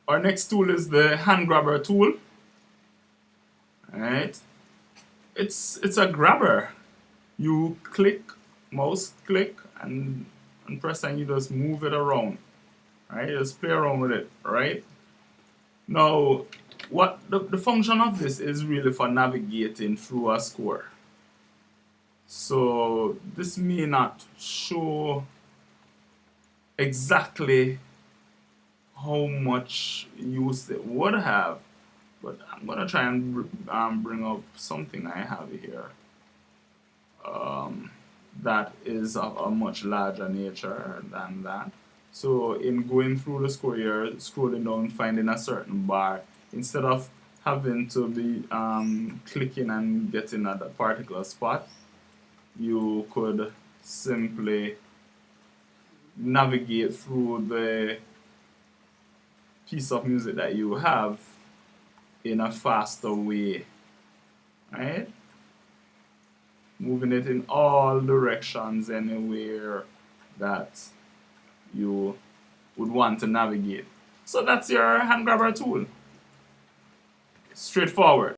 Our next tool is the hand grabber tool. Alright. It's a grabber. You click, mouse click, and press, and you just move it around. Right? Just play around with it, right? Now, what the function of this is really for navigating through a score. So this may not show exactly how much use it would have, but I'm gonna try and bring up something I have here that is of a much larger nature than that. So in going through the score, you're scrolling down, finding a certain bar. Instead of having to be clicking and getting at a particular spot, you could simply navigate through the piece of music that you have in a faster way, right? Moving it in all directions anywhere that you would want to navigate. So that's your hand grabber tool. Straightforward.